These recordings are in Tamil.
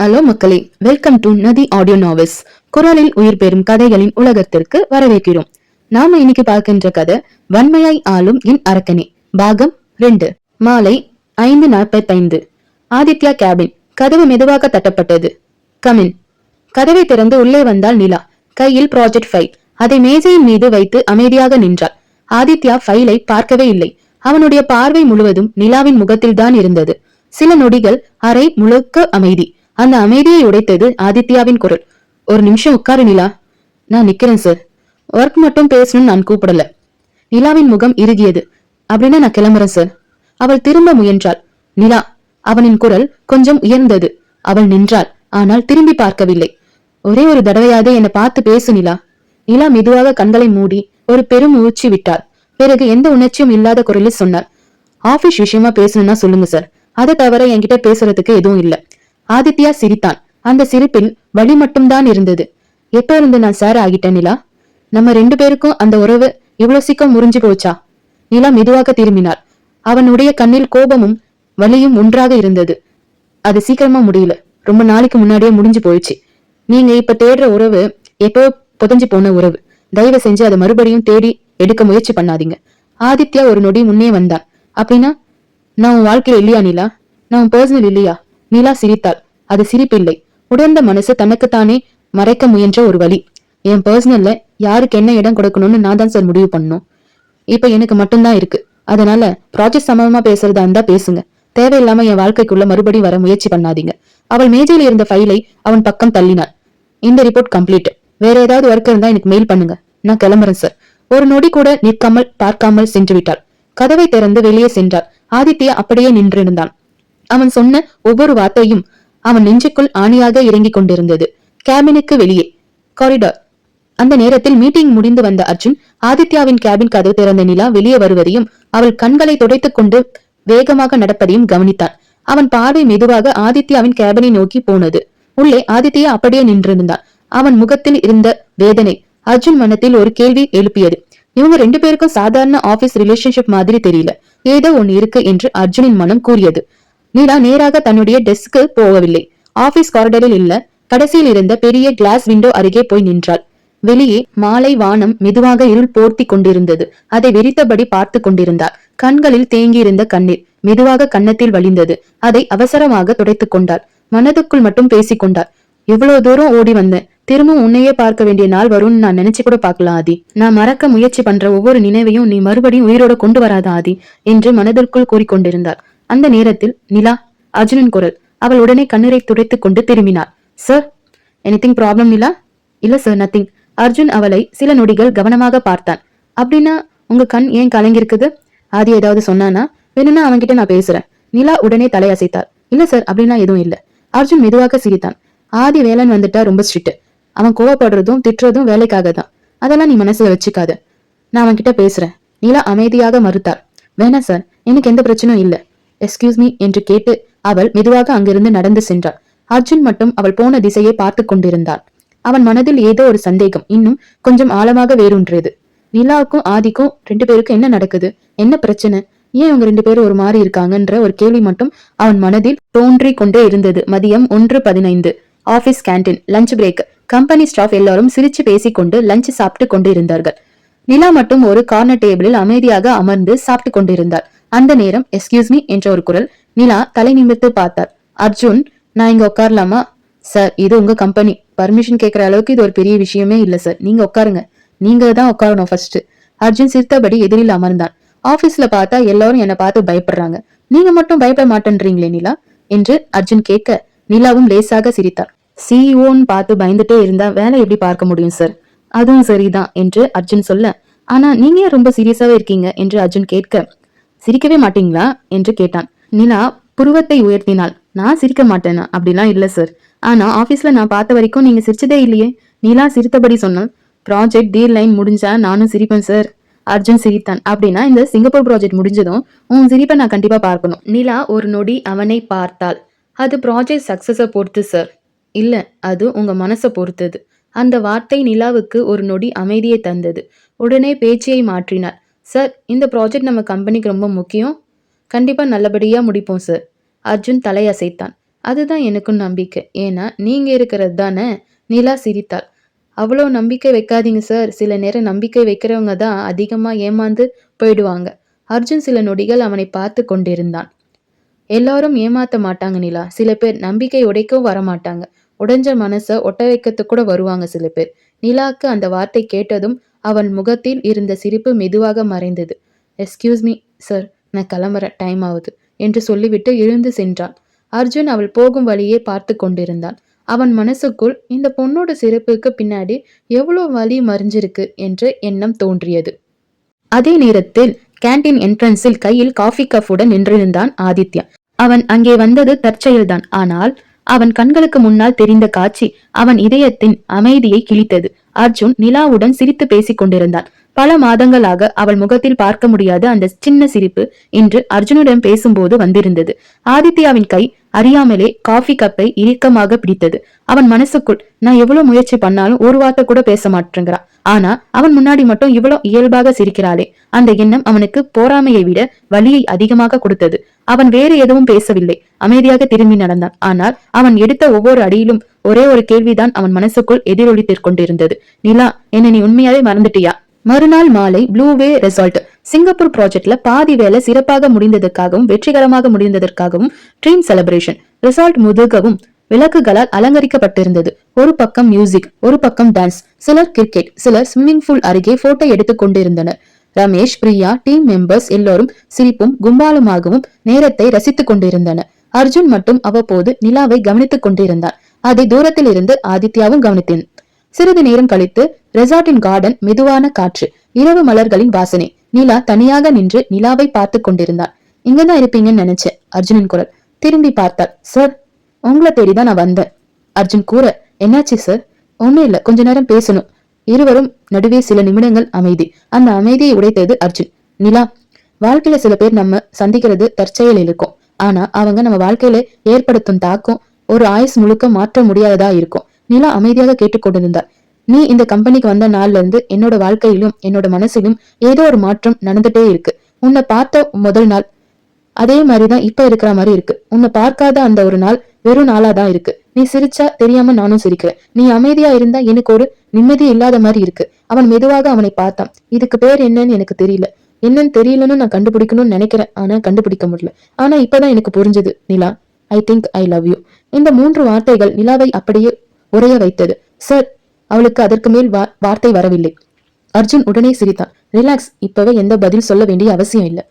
ஹலோ மக்களே, வெல்கம் டு நதி ஆடியோ நாவல்ஸ். குரலில் உயிர் பெறும் கதைகளின் உலகத்திற்கு வரவேற்கிறோம். நாம இன்னைக்கு பார்க்கின்ற கதை வன்மையாய் ஆளும் என் அரக்கனே, பாகம் 2. மாலை 5:45. ஆதித்யா கேபின். கதவு மெதுவாக தட்டப்பட்டது. கமின். கதவை திறந்து உள்ளே வந்தாள் நிலா. கையில் ப்ராஜெக்ட் ஃபைல். அதை மேஜையின் மீது வைத்து அமைதியாக நின்றாள். ஆதித்யா ஃபைலை பார்க்கவே இல்லை. அவனுடைய பார்வை முழுவதும் நிலாவின் முகத்தில்தான் இருந்தது. சில நொடிகள் அறை முழுக்க அமைதி. அந்த அமைதியை உடைத்தது ஆதித்யாவின் குரல். ஒரு நிமிஷம் உட்காரு நிலா. நான் நிக்கிறேன் சார். ஒர்க் மட்டும் பேசணும்னு நான் கூப்பிடல. நிலாவின் முகம் இறுகியது. அப்படின்னா நான் கிளம்புறேன் சார். அவள் திரும்ப முயன்றாள். நிலா. அவனின் குரல் கொஞ்சம் உயர்ந்தது. அவள் நின்றாள். ஆனால் திரும்பி பார்க்கவில்லை. ஒரே ஒரு தடவையாவது என்னை பார்த்து பேசு நிலா. நிலா மெதுவாக கண்களை மூடி ஒரு பெரும் மூச்சு விட்டாள். பிறகு எந்த உணர்ச்சியும் இல்லாத குரலில் சொன்னாள். ஆபீஸ் விஷயமா பேசணும்னா சொல்லுங்க சார். அதை தவிர என்கிட்ட பேசுறதுக்கு எதுவும் இல்லை. ஆதித்யா சிரித்தான். அந்த சிரிப்பில் வலி மட்டும்தான் இருந்தது. எப்ப இருந்து நான் சார் ஆகிட்டேன் நிலா? நம்ம 2 பேருக்கும் அந்த உறவு இவ்வளவு சீக்கிரம் முறிஞ்சு போச்சா? நிலா மெதுவாக திரும்பினாள். அவனுடைய கண்ணில் கோபமும் வலியும் ஒன்றாக இருந்தது. அது சீக்கிரமா முடியல. ரொம்ப நாளைக்கு முன்னாடியே முடிஞ்சு போயிடுச்சு. நீங்க இப்ப தேடுற உறவு எப்போ புதஞ்சு போன உறவு. தயவு செஞ்சு அதை மறுபடியும் தேடி எடுக்க முயற்சி பண்ணாதீங்க. ஆதித்யா ஒரு நொடி முன்னே வந்தான். அப்படின்னா நான் உன் வாழ்க்கையில இல்லையா நிலா? நான் உன் பர்சனல் இல்லையா? நிலா சிரித்தாள். அது சிரிப்பில்லை. உடர்ந்த மனசு தனக்குத்தானே மறைக்க முயன்ற ஒரு வழி. என் பர்சனல்ல யாருக்கு என்ன இடம் கொடுக்கணும்னு நான் தான் சார் முடிவு பண்ணணும். இப்ப எனக்கு மட்டும்தான் இருக்கு. அதனால ப்ராஜெக்ட் சம்பந்தமா பேசுறதா இருந்தா பேசுங்க. தேவையில்லாம என் வாழ்க்கைக்குள்ள மறுபடியும் வர முயற்சி பண்ணாதீங்க. அவள் மேஜையில் இருந்த ஃபைலை அவன் பக்கம் தள்ளினாள். இந்த ரிப்போர்ட் கம்ப்ளீட். வேற ஏதாவது ஒர்க் இருந்தா எனக்கு மெயில் பண்ணுங்க. நான் கிளம்புறேன் சார். ஒரு நொடி கூட நிற்காமல் பார்க்காமல் சென்று விட்டாள். கதவை திறந்து வெளியே சென்றாள். ஆதித்யா அப்படியே நின்றிருந்தான். அவன் சொன்ன ஒவ்வொரு வார்த்தையும் அவன் நெஞ்சுக்குள் ஆணியாக இறங்கிக் கொண்டிருந்தது. கேபினுக்கு வெளியே காரிடார். அந்த நேரத்தில் மீட்டிங் முடிந்து வந்த அர்ஜுன் ஆதித்யாவின் கேபின் கதவு திறந்த நிலா வெளியே வருவதையும் அவள் கண்களை துடைத்துக் கொண்டு வேகமாக நடப்பதையும் கவனித்தான். அவன் பார்வை மெதுவாக ஆதித்யாவின் கேபினை நோக்கி போனது. உள்ளே ஆதித்யா அப்படியே நின்றிருந்தான். அவன் முகத்தில் இருந்த வேதனை அர்ஜுன் மனத்தில் ஒரு கேள்வி எழுப்பியது. இவங்க 2 பேருக்கும் சாதாரண ஆபீஸ் ரிலேஷன்ஷிப் மாதிரி தெரியல. ஏதோ ஒன்னு இருக்கு என்று அர்ஜுனின் மனம் கூறியது. நிலா நேராக தன்னுடைய டெஸ்க்கு போகவில்லை. ஆபீஸ் காரிடரில் இல்ல, கடைசியில் இருந்த பெரிய கிளாஸ் விண்டோ அருகே போய் நின்றாள். வெளியே மாலை வானம் மெதுவாக இருள் போர்த்தி கொண்டிருந்தது. அதை வெறித்தபடி பார்த்து கொண்டிருந்தாள். கண்களில் தேங்கியிருந்த கண்ணீர் மெதுவாக கன்னத்தில் வழிந்தது. அதை அவசரமாக துடைத்துக் கொண்டாள். மனதுக்குள் மட்டும் பேசிக் கொண்டாள். எவ்வளவு தூரம் ஓடி வந்தேன். திரும்பவும் உன்னையே பார்க்க வேண்டிய நாள் வரும்னு நான் நினைச்சு கூட பார்க்கலாம் ஆதி. நான் மறக்க முயற்சி பண்ற ஒவ்வொரு நினைவையும் நீ மறுபடியும் உயிரோட கொண்டு வராத ஆதி என்று மனதிற்குள் கூறிக்கொண்டிருந்தாள். அந்த நேரத்தில் நிலா. அர்ஜுனின் குரல். அவள் உடனே கண்ணீரை துடைத்துக் கொண்டு திரும்பினாள். சார், எனிதிங் ப்ராப்ளம் நிலா? இல்ல சார், நத்திங். அர்ஜுன் அவளை சில நொடிகள் கவனமாக பார்த்தான். அப்படின்னா உங்க கண் ஏன் கலங்கிருக்குது? ஆதி ஏதாவது சொன்னானா? வேணும்னா அவன்கிட்ட நான் பேசுறேன். நிலா உடனே தலையசைத்தாள். இல்ல சார், அப்படின்னா எதுவும் இல்ல. அர்ஜுன் மெதுவாக சிரித்தான். ஆதி வேலைன்னு வந்துட்டா ரொம்ப ஸ்ட்ரிக்ட். அவன் கோவப்படுறதும் திட்டுறதும் வேலைக்காக தான். அதெல்லாம் நீ மனசுல வச்சுக்காத. நான் அவன்கிட்ட பேசுறேன். நிலா அமைதியாக மறுத்தாள். வேணாம் சார், எனக்கு எந்த பிரச்சனையும் இல்ல. எஸ்கியூஸ் மீ என்று கேட்டு அவள் மெதுவாக அங்கிருந்து நடந்து சென்றாள். அர்ஜுன் மட்டும் அவள் போன திசையை பார்த்து கொண்டிருந்தான். அவன் மனதில் ஏதோ ஒரு சந்தேகம் இன்னும் கொஞ்சம் ஆழமாக வேரூன்றியது. நிலாவுக்கும் ஆதிக்கும் 2 பேருக்கும் என்ன நடக்குது? என்ன பிரச்சனை? ஏன் அவங்க 2 பேரும் ஒரு மாதிரி இருக்காங்கன்ற ஒரு கேள்வி மட்டும் அவன் மனதில் தோன்றிக் கொண்டே இருந்தது. மதியம் 1:15. Office canteen. Lunch break. Company staff எல்லாரும் சிரிச்சு பேசிக்கொண்டு லஞ்ச் சாப்பிட்டு கொண்டு இருந்தார்கள். நிலா மட்டும் ஒரு கார்னர் டேபிளில் அமைதியாக அமர்ந்து சாப்பிட்டு கொண்டிருந்தாள். அந்த நேரம் எஸ்கியூஸ் மீ என்ற ஒரு குரல். நிலா தலை நிமிர்த்து பார்த்தார். அர்ஜுன், நான் இங்க உட்காரலாமா? சார், இது உங்க கம்பெனி. பர்மிஷன் கேட்கற அளவுக்கு இது ஒரு பெரிய விஷயமே இல்ல சார். நீங்க உட்காருங்க. நீங்க தான் உட்காரணும் ஃபர்ஸ்ட். அர்ஜுன் சிரித்தபடி எதிரில் அமர்ந்தான். ஆபீஸ்ல பார்த்தா எல்லாரும் என்னை பார்த்து பயப்படுறாங்க. நீங்க மட்டும் பயப்பட மாட்டேன்றீங்களே நிலா என்று அர்ஜுன் கேட்க நிலாவும் லேசாக சிரித்தார். சிஇஓன்னு பார்த்து பயந்துட்டே இருந்தா வேலை எப்படி பார்க்க முடியும் சார்? அதுவும் சரிதான் என்று அர்ஜுன் சொல்ல, ஆனா நீங்க ஏன் ரொம்ப சீரியஸாவே இருக்கீங்க என்று அர்ஜுன் கேட்க, சிரிக்கவே மாட்டீங்களா என்று கேட்டான். நிலா புருவத்தை உயர்த்தினாள். நான் சிரிக்க மாட்டேனா? அப்படிலாம் இல்ல சார். ஆனா ஆபீஸ்ல நான் பார்த்த வரைக்கும் நீங்க சிரிச்சதே இல்லையே. நிலா சிரித்தபடி சொன்னான். ப்ராஜெக்ட் டீல் லைன் முடிஞ்சா நானும் சிரிப்பேன் சார். அர்ஜுன் சிரித்தான். அப்படின்னா இந்த சிங்கப்பூர் ப்ராஜெக்ட் முடிஞ்சதும் உன் சிரிப்பை நான் கண்டிப்பா பார்க்கணும். நிலா ஒரு நொடி அவனை பார்த்தாள். அது ப்ராஜெக்ட் சக்சஸை பொறுத்து சார். இல்ல, அது உங்க மனசை பொறுத்தது. அந்த வார்த்தை நிலாவுக்கு ஒரு நொடி அமைதியை தந்தது. உடனே பேச்சியை மாற்றினார். சார், இந்த ப்ராஜெக்ட் நம்ம கம்பெனிக்கு ரொம்ப முக்கியம். கண்டிப்பா நல்லபடியா முடிப்போம் சார். அர்ஜுன் தலையசைத்தான். அதுதான் எனக்கும் நம்பிக்கை. ஏன்னா நீங்க இருக்கிறது தானே. நிலா சிரித்தாள். அவ்வளோ நம்பிக்கை வைக்காதீங்க சார். சில நேரம் நம்பிக்கை வைக்கிறவங்க தான் அதிகமா ஏமாந்து போயிடுவாங்க. அர்ஜுன் சில நொடிகள் அவனை பார்த்து கொண்டிருந்தான். எல்லாரும் ஏமாத்த மாட்டாங்க நிலா. சில பேர் நம்பிக்கை உடைக்கவும் வரமாட்டாங்க. உடைஞ்ச மனச ஒட்ட வைக்கிறதுக்கு கூட வருவாங்க சில பேர். நிலாக்கு அந்த வார்த்தை கேட்டதும் அவன் முகத்தில் இருந்த சிரிப்பு மெதுவாக மறைந்தது. எஸ்கியூஸ் மீ சார், நான் கிளம்புறேன், டைம் ஆகுது என்று சொல்லிவிட்டு எழுந்து சென்றான். அர்ஜுன் அவள் போகும் வழியே பார்த்து கொண்டிருந்தான். அவன் மனசுக்குள் இந்த பொண்ணோட சிரிப்புக்கு பின்னாடி எவ்வளோ வலி மறைஞ்சிருக்கு என்ற எண்ணம் தோன்றியது. அதே நேரத்தில் கேண்டீன் என்ட்ரன்ஸில் கையில் காஃபி கப்புடன் நின்றிருந்தான் ஆதித்யா. அவன் அங்கே வந்தது தற்செயல்தான். ஆனால் அவன் கண்களுக்கு முன்னால் தெரிந்த காட்சி அவன் இதயத்தின் அமைதியை கிழித்தது. அர்ஜுன் நிலாவுடன் சிரித்து பேசிக் கொண்டிருந்தான். பல மாதங்களாக அவள் முகத்தில் பார்க்க முடியாத அந்த சின்ன சிரிப்பு இன்று அர்ஜுனிடம் பேசும்போது வந்திருந்தது. ஆதித்யாவின் கை அறியாமலே காஃபி கப்பை இறுக்கமாக பிடித்தது. அவன் மனசுக்குள், நான் எவ்வளவு முயற்சி பண்ணாலும் ஒரு வார்த்தை கூட பேச மாட்டேங்கிறா, ஆனா அவன் முன்னாடி மட்டும் இவ்வளவு இயல்பாக சிரிக்கிறாளே. அந்த எண்ணம் அவனுக்கு போராமையை விட வலியை அதிகமாக கொடுத்தது. அவன் வேறு எதுவும் பேசவில்லை. அமைதியாக திரும்பி நடந்தான். ஆனால் அவன் எடுத்த ஒவ்வொரு அடியிலும் ஒரே ஒரு கேள்விதான் அவன் மனசுக்குள் எதிரொலித்துக் கொண்டிருந்தது. நிலா, என்ன நீ உண்மையாவே மறந்துட்டியா? மறுநாள் மாலை ப்ளூவே ரெசார்ட் சிங்கப்பூர் ப்ராஜெக்ட்ல பாதி வேலை சிறப்பாக முடிந்ததற்காகவும் வெற்றிகரமாக முடிந்ததற்காகவும் ட்ரீம் செலிப்ரேஷன். ரெசார்ட் முதுகவும் விளக்குகளால் அலங்கரிக்கப்பட்டிருந்தது. ஒரு பக்கம் மியூசிக், ஒரு பக்கம் டான்ஸ். சிலர் கிரிக்கெட், சிலர் ஸ்விம்மிங் பூல் அருகே போட்டோ எடுத்துக் கொண்டிருந்தனர். ரமேஷ், பிரியா, டீம் மெம்பர்ஸ் எல்லோரும் சிரிப்பும் கும்பாலுமாகவும் நேரத்தை ரசித்துக் கொண்டிருந்தனர். அர்ஜுன் மட்டும் அவ்வப்போது நிலாவை கவனித்துக் கொண்டிருந்தார். அதை தூரத்தில் இருந்து ஆதித்யாவும் கவனித்தேன். சிறிது நேரம் கழித்து ரெசார்ட்டின் கார்டன், மெதுவான காற்று, இரவு மலர்களின் வாசனை. நிலா தனியாக நின்று நிலாவை பார்த்து கொண்டிருந்தார். இங்கதான் இருப்பீங்கன்னு நினைச்சேன். அர்ஜுனின் குரல். திரும்பி பார்த்தாள். சார், உங்களை தேடிதான் நான் வந்தேன். அர்ஜுன் கூற, என்னாச்சு சார்? ஒன்னும் இல்ல, கொஞ்ச நேரம் பேசணும். இருவரும் நடுவே சில நிமிடங்கள் அமைதி. அந்த அமைதியை உடைத்தது அர்ஜுன். நிலா, வாழ்க்கையில சில பேர் நம்ம சந்திக்கிறது தற்செயல் இருக்கும். ஆனா அவங்க நம்ம வாழ்க்கையில ஏற்படுத்தும் தாக்கம் ஒரு ஆயுஸ் முழுக்க மாற்ற முடியாததா இருக்கும். நிலா அமைதியாக கேட்டுக்கொண்டிருந்தார். நீ இந்த கம்பெனிக்கு வந்த நாள்ல இருந்து என்னோட வாழ்க்கையிலும் என்னோட மனசிலும் ஏதோ ஒரு மாற்றம் நடந்துட்டே இருக்கு. உன்னை பார்த்த முதல் நாள் அதே மாதிரிதான் இப்ப இருக்கிற மாதிரி இருக்கு. உன்னை பார்க்காத அந்த ஒரு நாள் வெறும் நாளாதான் இருக்கு. நீ சிரிச்சா தெரியாம நானும் சிரிக்கிறேன். நீ அமைதியா இருந்தா எனக்கு ஒரு நிம்மதி இல்லாத மாதிரி இருக்கு. அவன் மெதுவாக அவனை பார்த்தான். இதுக்கு பேர் என்னன்னு எனக்கு தெரியல. என்னன்னு தெரியலன்னு நான் கண்டுபிடிக்கணும்னு நினைக்கிறேன். ஆனா கண்டுபிடிக்க முடியல. ஆனா இப்பதான் எனக்கு புரிஞ்சது Nila. I think I love you. இந்த 3 வார்த்தைகள் நிலாவை அப்படியே உரைய வைத்தது. சார், அவளுக்கு அதற்கு மேல் வார்த்தை வரவில்லை. அர்ஜுன் உடனே சிரித்தான். ரிலாக்ஸ், இப்பவே எந்த பதில் சொல்ல வேண்டிய அவசியம் இல்லை.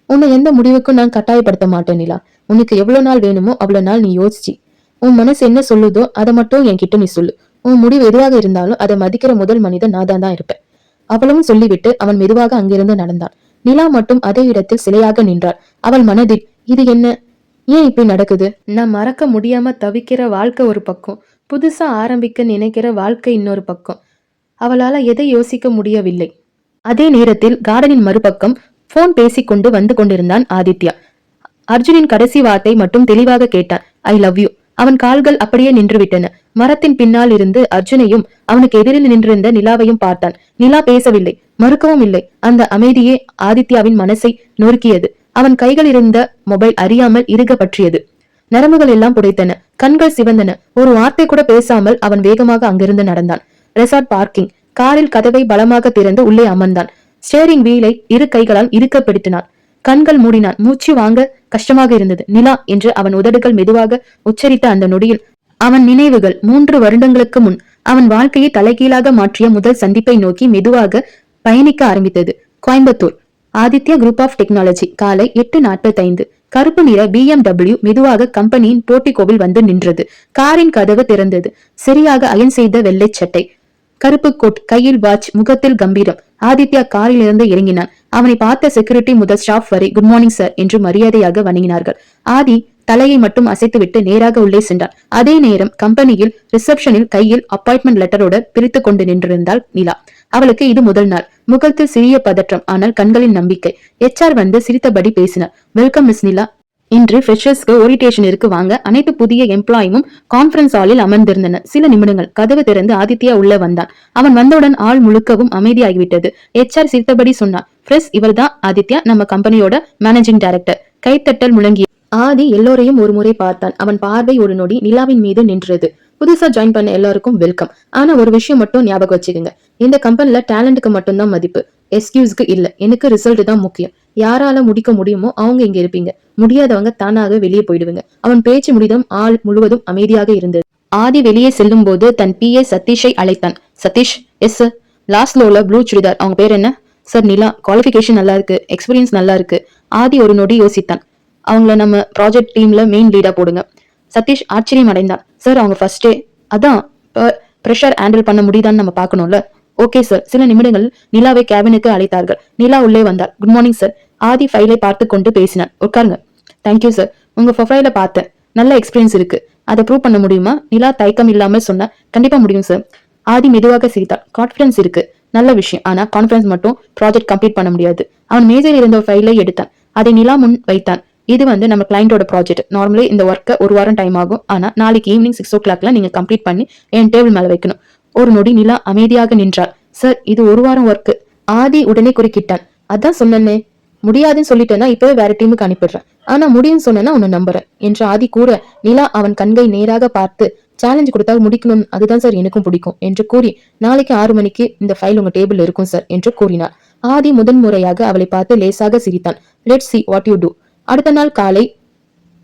உன்னை எந்த முடிவுக்கும் நான் கட்டாயப்படுத்த மாட்டேன் நிலா. உனக்கு எவ்வளவு நாள் வேணுமோ அவ்வளவு நாள் நீ யோசிச்சு உன் மனசு என்ன சொல்லுதோ அதை மட்டும் என்கிட்ட நீ சொல்லு. உன் முடிவு எதுவாக இருந்தாலும் அதை மதிக்கிற முதல் மனிதன் நான் தான் இருப்பேன். அவ்வளவும் சொல்லிவிட்டு அவன் மெதுவாக அங்கிருந்து நடந்தான். நிலா மட்டும் அதே இடத்தில் சிலையாக நின்றாள். அவள் மனதில், இது என்ன, ஏன் இப்படி நடக்குது? நான் மறக்க முடியாம தவிக்கிற வாழ்க்கை ஒரு பக்கம், புதுசா ஆரம்பிக்க நினைக்கிற வாழ்க்கை இன்னொரு பக்கம். அவளால எதை யோசிக்க முடியவில்லை. அதே நேரத்தில் கார்டனின் மறுபக்கம் போன் பேசிக்கொண்டு வந்து கொண்டிருந்தான் ஆதித்யா. அர்ஜுனின் கடைசி வார்த்தை மட்டும் தெளிவாக கேட்டான். ஐ லவ் யூ. அவன் கால்கள் அப்படியே நின்று விட்டன. மரத்தின் பின்னால் இருந்து அர்ஜுனையும் அவனுக்கு எதிரில் நின்றிருந்த நிலாவையும் பார்த்தான். நிலா பேசவில்லை, மறுக்கவும் இல்லை. அந்த அமைதியே ஆதித்யாவின் மனசை நொறுக்கியது. அவன் கைகள் இருந்த மொபைல் அறியாமல் இறுக பற்றியது. நரம்புகள் எல்லாம் புடைத்தன, கண்கள் சிவந்தன. ஒரு வார்த்தை கூட பேசாமல் அவன் வேகமாக அங்கிருந்து நடந்தான். Resort parking. காரில் கதவை பலமாக திறந்து உள்ளே அமர்ந்தான். ஸ்டேரிங் வீலை இரு கைகளால் இறுக்க பிடித்தினான். கண்கள் மூடினான். மூச்சு வாங்க கஷ்டமாக இருந்தது. நிலா என்று அவன் உதடுகள் மெதுவாக உச்சரித்த அந்த நொடியில் அவன் நினைவுகள் 3 வருடங்களுக்கு முன் அவன் வாழ்க்கையை தலைகீழாக மாற்றிய முதல் சந்திப்பை நோக்கி மெதுவாக பயணிக்க ஆரம்பித்தது. Coimbatore Aditya group of technology. காலை 8:45. கருப்பு நிற BMW மெதுவாக கம்பெனியின் போர்ட்டிகோவில் வந்து நின்றது. காரின் கதவு திறந்தது. சரியாக அயன் செய்த வெள்ளை சட்டை, கருப்பு கோட், கையில் வாட்ச், முகத்தில் கம்பீரம். ஆதித்யா காரில் இருந்து இறங்கினான். அவனை பார்த்த செக்யூரிட்டி முதல் ஸ்டாஃப் வரை குட் மார்னிங் சார் என்று மரியாதையாக வணங்கினார்கள். ஆதி தலையை மட்டும் அசைத்துவிட்டு நேராக உள்ளே சென்றான். அதே நேரம் கம்பெனியில் ரிசப்ஷனில் கையில் அப்பாயின்மெண்ட் லெட்டரோட பிரித்து கொண்டு நின்றிருந்தாள் நிலா. அவளுக்கு இது முதல் நாள். முகத்தில் சிறிய பதற்றம், ஆனால் கண்களின் நம்பிக்கை. HR வந்து சிரித்தபடி பேசினார். வெல்கம் மிஸ் நிலா. இன்று ஃப்ரெஷர்ஸ்க்கு ஓரியன்டேஷன் இருக்கு, வாங்க. அனைத்து புதிய எம்ப்ளாயும் கான்பரன்ஸ் ஹாலில் அமர்ந்திருந்தனர். சில நிமிடங்கள். கதவு திறந்து ஆதித்யா உள்ள வந்தான். அவன் வந்தவுடன் ஆள் முழுக்கவும் அமைதியாகிவிட்டது. HR சிரித்தபடி சொன்னார். ஃப்ரெஷ், இவர்தான் ஆதித்யா, நம்ம கம்பெனியோட மேனேஜிங் டைரக்டர். கைத்தட்டல் முழங்கிய. ஆதி எல்லோரையும் ஒரு முறை பார்த்தான். அவன் பார்வை ஒரு நொடி நிலாவின் மீது நின்றது. புதுசா ஜாயின் பண்ண எல்லாருக்கும் வெல்கம். ஆனா ஒரு விஷயம் மட்டும் ஞாபகம் வச்சுக்கோங்க, இந்த கம்பெனில டேலண்ட்க்கு மட்டும்தான் மதிப்பு, எக்ஸ்கியூஸ்க்கு இல்ல. எனக்கு ரிசல்ட் தான் முக்கியம். யாரால முடிக்க முடியுமோ அவங்க இங்க இருப்பீங்க, முடியாதவங்க தானாக வெளியே போயிடுவீங்க. அவன் பேச்சு முடிதும் ஆள் முழுவதும் அமைதியாக இருந்தது. ஆதி வெளியே செல்லும் போது தன் PA சதீஷை அழைத்தான். சதீஷ். Yes sir. லாஸ்ட் லோல ப்ளூ சுடிதார், அவங்க பேர் என்ன? சார் நிலா. குவாலிஃபிகேஷன் நல்லா இருக்கு, எக்ஸ்பீரியன்ஸ் நல்லா இருக்கு. ஆதி ஒரு நொடி யோசித்தான். அவங்கள நம்ம ப்ராஜெக்ட் டீம்ல மெயின் லீடா போடுங்க. சதீஷ் ஆச்சரியம் அடைந்தான். சார் அவங்க ஃபர்ஸ்டே அதான் ப்ரெஷர் ஹேண்டில் பண்ண முடியுதான்னு நம்ம பார்க்கணும்ல. Okay sir. சில நிமிடங்கள் நிலாவை கேபினுக்கு அழைத்தார்கள். நிலா உள்ளே வந்தார். Good morning sir. ஆதி ஃபைலை பார்த்து கொண்டு பேசினான். உட்காருங்க. Thank you sir. உங்க ப்ரொஃபைல பார்த்தேன், நல்ல எக்ஸ்பீரியன்ஸ் இருக்கு. அதை ப்ரூவ் பண்ண முடியுமா? நிலா தயக்கம் இல்லாமல் சொன்ன. கண்டிப்பா முடியும் சார். ஆதி மெதுவாக சிரித்தார். கான்பிடன்ஸ் இருக்கு, நல்ல விஷயம். ஆனா கான்பிடன்ஸ் மட்டும் ப்ராஜெக்ட் கம்ப்ளீட் பண்ண முடியாது. அவன் மேஜையில் இருந்த ஃபைலை எடுத்தான். அதை நிலா முன் வைத்தான். இது நம்ம கிளைண்டோட ப்ராஜெக்ட். நார்மலி இந்த ஒர்க்கை ஒரு வாரம் டைம் ஆகும். ஆனா நாளைக்கு ஈவினிங் 6 o'clock நீங்க கம்ப்ளீட் பண்ணி என் டேபிள் மேல வைக்கணும். ஒரு நொடி நிலா அமைதியாக நின்றார். சார் இது ஒரு வாரம் ஒர்க். ஆதி உடனே குறுக்கிட்டான். அதான் சொன்னே, முடியாதுன்னு சொல்லிட்டேன்னா இப்பவே வேற டீமுக்கு அனுப்பிடுறேன். ஆனா முடியும்னு சொன்னா உன்னை நம்புறேன் என்று ஆதி கூற, நிலா அவன் கண்கை நேராக பார்த்து, சேலஞ்ச் கொடுத்தா முடிக்கணும், அதுதான் சார் எனக்கும் பிடிக்கும் என்று கூறி, நாளைக்கு 6 மணிக்கு இந்த ஃபைல் உங்க டேபிள் இருக்கும் சார் என்று கூறினார். ஆதி முதன்முறையாக அவளை பார்த்து லேசாக சிரித்தான். Let's see what you do. அடுத்த நாள்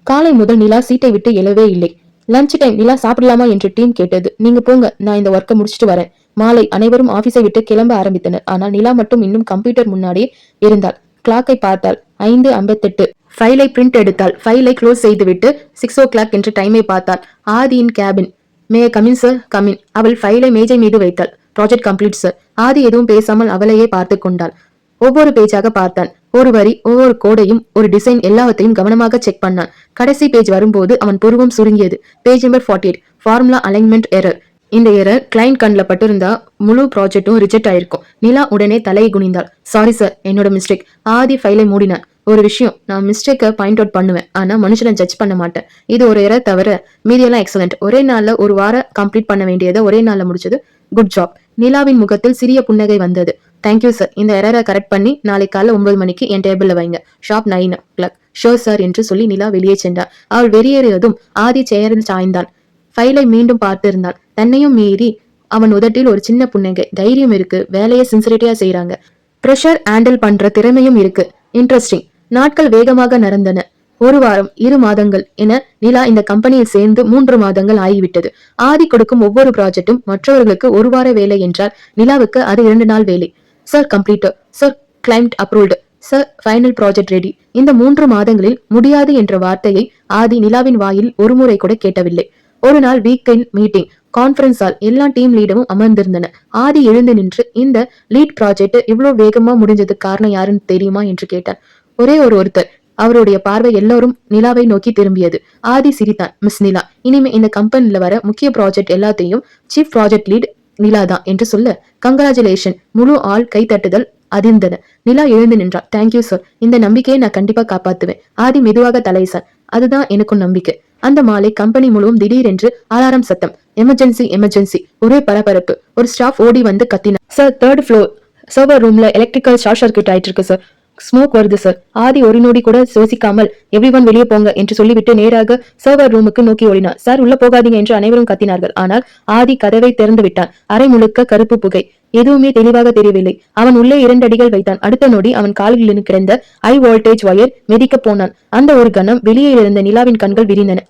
காலை முதல் நிலா சீட்டை விட்டு எழவே இல்லை. Lunch time. நிலா சாப்பிடலாமா என்று டீம் கேட்டது. நீங்க போங்க, நான் இந்த ஒர்க்கை முடிச்சுட்டு வரேன். மாலை அனைவரும் ஆபீஸை விட்டு கிளம்ப ஆரம்பித்தனர். ஆனால் நிலா மட்டும் இன்னும் கம்ப்யூட்டர் முன்னாடியே இருந்தாள். கிளாக்கை பார்த்தாள். 5:58. ஃபைலை பிரிண்ட் எடுத்தாள். ஃபைலை க்ளோஸ் செய்துவிட்டு 6 o'clock என்று டைமை பார்த்தாள். ஆதியின் cabin. May come in sir. Come in. அவள் ஃபைலை மேஜை மீது வைத்தாள். Project complete sir. ஆதி எதுவும் பேசாமல் அவளையே பார்த்து கொண்டாள். ஒவ்வொரு பேஜாக பார்த்தான். ஒரு வரி, ஒவ்வொரு கோடையும், ஒரு டிசைன், எல்லாவற்றையும் கவனமாக செக் பண்ணான். கடைசி பேஜ் வரும்போது அவன் புருவம் சுருங்கியது. Page number 48. Formula alignment error. இந்த எரர் கிளைண்ட் கண்ணில் பட்டிருந்தா முழு ப்ராஜெக்டும் ரிஜெக்ட் ஆயிருக்கும். நிலா உடனே தலையை குனிந்தாள். சாரி சார், என்னோட மிஸ்டேக். ஆதி ஃபைலை மூடினான். ஒரு விஷயம், நான் மிஸ்டேக்கை பாயிண்ட் அவுட் பண்ணுவேன், ஆனா மனுஷனை ஜட்ஜ் பண்ண மாட்டேன். இது ஒரு எரர் தவிர மீதியெல்லாம் எக்ஸலண்ட். ஒரே நாள்ல ஒரு வாரம் கம்ப்ளீட் பண்ண வேண்டியதை ஒரே நாள்ல முடிச்சது. Good job. நிலாவின் முகத்தில் சிறிய புன்னகை வந்தது. Thank you sir. இந்த எரரை கரெக்ட் பண்ணி நாளை காலை 9 மணிக்கு என் டேபிள்ல வைங்க. Sharp 9 o'clock. ஷோர் சார் என்று சொல்லி நிலா வெளியே சென்றார். அவள் வெளியேறியதும் ஆதி சேரில் சாய்ந்தான். ஃபைலை மீண்டும் பார்த்திருந்தான். தன்னையும் மீறி அவன் உதட்டில் ஒரு சின்ன புன்னகை. தைரியம் இருக்கு, வேலையை சின்சிரிட்டியா செய்யறாங்க, ப்ரெஷர் ஹேண்டில் பண்ற திறமையும் இருக்கு. இன்ட்ரெஸ்டிங். நாட்கள் வேகமாக நடந்தன. 1 வாரம், 2 மாதங்கள் என நிலா இந்த கம்பெனியில் சேர்ந்து 3 மாதங்கள் ஆகிவிட்டது. ஆதி கொடுக்கும் ஒவ்வொரு ப்ராஜெக்டும் மற்றவர்களுக்கு 1 வார வேலை என்றால் நிலாவுக்கு அது 2 நாள் வேலை. Sir completed. Sir client approved. Sir final project ready. இந்த 3 மாதங்களில் முடியாது என்ற வார்த்தையை ஆதி நிலாவின் வாயில் ஒரு முறை கூட கேட்டவில்லை. ஒரு நாள் வீக்கெண்ட் மீட்டிங். Conference hall. எல்லா டீம் லீடரும் அமர்ந்திருந்தன. ஆதி எழுந்து நின்று, இந்த லீட் ப்ராஜெக்ட் இவ்வளவு வேகமா முடிஞ்சதுக்கு காரணம் யாருன்னு தெரியுமா என்று கேட்டான். ஒருத்தர். அவருடைய பார்வை எல்லோரும் நிலாவை நோக்கி திரும்பியது. ஆதி சிரித்தான். மிஸ் நிலா, இனிமே இந்த கம்பெனில வர முக்கிய ப்ராஜெக்ட் எல்லாத்தையும் சீஃப் ப்ராஜெக்ட் லீட் நிலா தான் என்று சொல்ல, கங்கராச்சுலேஷன். முழு ஆள் கைத்தட்டுதல் அதிர்ந்தன. நிலா எழுந்து நின்றார். Thank you sir. இந்த நம்பிக்கையை நான் கண்டிப்பா காப்பாத்துவேன். ஆதி மெதுவாக தலைசார். அதுதான் எனக்கும் நம்பிக்கை. அந்த மாலை கம்பெனி முழுவதும் திடீரென்று அலாரம் சத்தம். Emergency, emergency. ஒரே பரபரப்பு. ஒரு ஸ்டாஃப் ஓடி வந்து கத்தினார். சார், 3rd floor சர்வர் ரூம்ல எலக்ட்ரிக்கல் ஷார்ட் சர்க்யூட் ஆயிட்டு இருக்கு சார். ஸ்மோக் வருது சார். ஆதி ஒரு நொடி கூட யோசிக்காமல் எவ்ரிவன் வெளியே போங்க என்று சொல்லிவிட்டு நேராக சர்வர் ரூமுக்கு நோக்கி ஓடினார். சார் உள்ள போகாதீங்க என்று அனைவரும் கத்தினார்கள். ஆனால் ஆதி கதவை திறந்து விட்டான். அறை முழுக்க கருப்பு புகை. எதுவுமே தெளிவாக தெரியவில்லை. அவன் உள்ளே 2 அடிகள் வைத்தான். அடுத்த நொடி அவன் கால்களில் கிடந்த ஹை வோல்டேஜ் வயர் மிதிக்க போனான். அந்த ஒரு கணம் வெளியே இருந்த நிலாவின் கண்கள் விரிந்தன.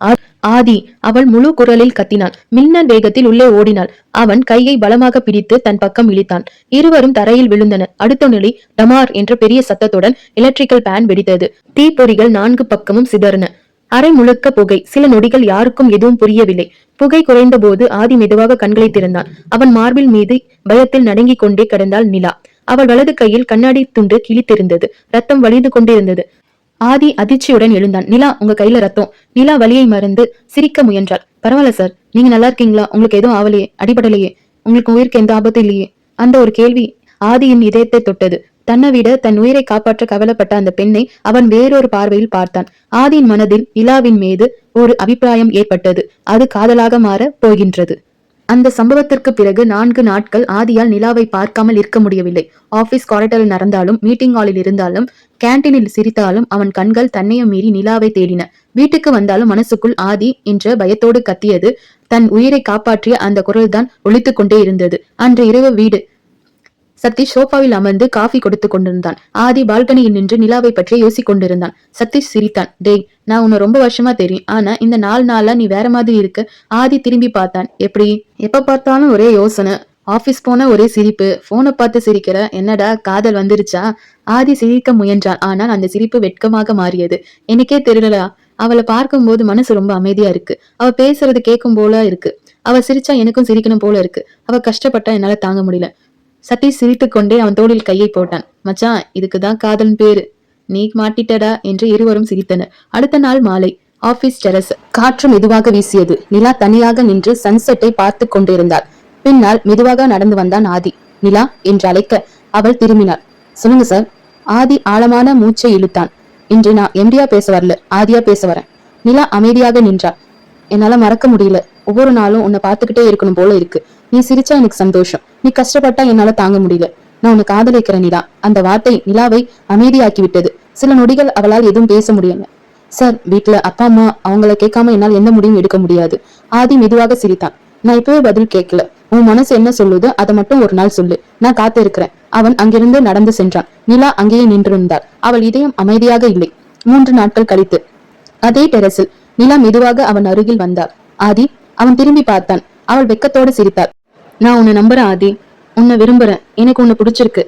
ஆதி, அவள் முழு குரலில் கத்தினாள். மின்னல் வேகத்தில் உள்ளே ஓடினாள். அவன் கையை பலமாக பிடித்து தன் பக்கம் இழுத்தான். இருவரும் தரையில் விழுந்தனர். அடுத்த நொடி டமார் என்ற பெரிய சத்தத்துடன் எலக்ட்ரிக்கல் பேன் வெடித்தது. தீப்பொறிகள் 4 பக்கமும் சிதறின. அறை முழுக்க புகை. சில நொடிகள் யாருக்கும் எதுவும் புரியவில்லை. புகை குறைந்த போது ஆதி மெதுவாக கண்களை திறந்தான். அவன் மார்பில் மீது பயத்தில் நடுங்கிக் கொண்டே கிடந்தாள் நிலா. அவள் வலது கையில் கண்ணாடி துண்டு கிழித்திருந்தது. ரத்தம் வழிந்து கொண்டிருந்தது. ஆதி அதிர்ச்சியுடன் எழுந்தான். நிலா, உங்க கையில ரத்தம். நிலா வலியை மறந்து சிரிக்க முயன்றாள். பரவாயில்ல சார், நீங்க நல்லா இருக்கீங்களா? உங்களுக்கு எதுவும் ஆவலையே? அடிபடலையே? உங்களுக்கு உயிருக்கு எந்த ஆபத்தும் இல்லையே? அந்த ஒரு கேள்வி ஆதியின் இதயத்தை தொட்டது. தன்னை விட தன் உயிரை காப்பாற்ற கவலைப்பட்ட அந்த பெண்ணை அவன் வேறொரு பார்வையில் பார்த்தான். ஆதியின் மனதில் நிலாவின் மீது ஒரு அபிப்பிராயம் ஏற்பட்டது. அது காதலாக மாற போகின்றது. அந்த சம்பவத்திற்கு பிறகு 4 நாட்கள் ஆதியால் நிலாவை பார்க்காமல் இருக்க முடியவில்லை. ஆபீஸ் காரிடரில் நடந்தாலும், மீட்டிங் ஹாலில் இருந்தாலும், கேன்டீனில் சிரித்தாலும் அவன் கண்கள் தன்னையும் மீறி நிலாவை தேடின. வீட்டுக்கு வந்தாலும் மனசுக்குள் ஆதி என்ற பயத்தோடு கத்தியது. தன் உயிரை காப்பாற்றிய அந்த குரல்தான் ஒலித்துக் கொண்டே இருந்தது. அன்று இரவு வீடு சதீஷ் சோஃபாவில் அமர்ந்து காஃபி கொடுத்து கொண்டிருந்தான். ஆதி பால்கனியில் நின்று நிலாவை பற்றி யோசிக் கொண்டிருந்தான். சதீஷ் சிரித்தான். டேய், நான் உன்னை ரொம்ப வருஷமா தெரியும், ஆனா இந்த 4 நாளா நீ வேற மாதிரி இருக்கு. ஆதி திரும்பி பார்த்தான். எப்படி? எப்ப பார்த்தாலும் ஒரே யோசனை, ஆபீஸ் போன ஒரே சிரிப்பு, போனை பார்த்து சிரிக்கிற, என்னடா காதல் வந்துருச்சா? ஆதி சிரிக்க முயன்றான். ஆனால் அந்த சிரிப்பு வெட்கமாக மாறியது. எனக்கே தெரியலா, அவளை பார்க்கும்போது மனசு ரொம்ப அமைதியா இருக்கு. அவ பேசுறது கேட்கும் போல இருக்கு. அவ சிரிச்சா எனக்கும் சிரிக்கணும் போல இருக்கு. அவ கஷ்டப்பட்டா என்னால தாங்க முடியல. சதீஷ் சிரித்துக் கொண்டே அவன் தோளில் கையை போட்டான். மச்சான், இதுக்குதான் காதல் பேரு. நீ மாட்டிட்டடா என்று இருவரும் சிரித்தனர். அடுத்த நாள் மாலை ஆபீஸ் டெரஸ். காற்று மெதுவாக வீசியது. நிலா தனியாக நின்று சன்செட்டை பார்த்து கொண்டிருந்தாள். பின்னால் மெதுவாக நடந்து வந்தான் ஆதி. நிலா என்று அழைக்க அவள் திரும்பினாள். சொல்லுங்க சார். ஆதி ஆழமான மூச்சை இழுத்தான். இன்று நான் எம்டியா பேச வரல, ஆதியா பேச வரேன். நிலா அமைதியாக நின்றாள். என்னால மறக்க முடியல. ஒவ்வொரு நாளும் உன்னை பார்த்துக்கிட்டே இருக்கணும் போல இருக்கு. நீ சிரிச்சா எனக்கு சந்தோஷம், நீ கஷ்டப்பட்டா என்னால தாங்க முடியல. நான் உன்னை காதலிக்கிறேன் நிலா. அந்த வார்த்தை நிலாவை அமைதியாக்கி விட்டது. சில நொடிகள் அவளால் எதுவும் பேச முடியல. சார், வீட்டுல அப்பா அம்மா அவங்கள கேட்காம என்னால் எந்த முடிவும் எடுக்க முடியாது. ஆதி மெதுவாக சிரித்தான். நான் இப்பவே பதில் கேட்கல. உன் மனசு என்ன சொல்லுதோ அதை மட்டும் ஒரு நாள் சொல்லு. நான் காத்து இருக்கிறேன். அவன் அங்கிருந்து நடந்து சென்றான். நிலா அங்கேயே நின்றிருந்தாள். அவள் இதயம் அமைதியாக இல்லை. 3 நாட்கள் கழித்து அதே டெரஸில் நிலா மெதுவாக அவன் அருகில் வந்தாள். ஆதி. அவன் திரும்பி பார்த்தான். அவள் வெக்கத்தோடு சிரித்தாள். நான் உன்னை நம்புறேன் ஆதி, உன்னை விரும்புறேன், எனக்கு உன்னை பிடிச்சிருக்கு.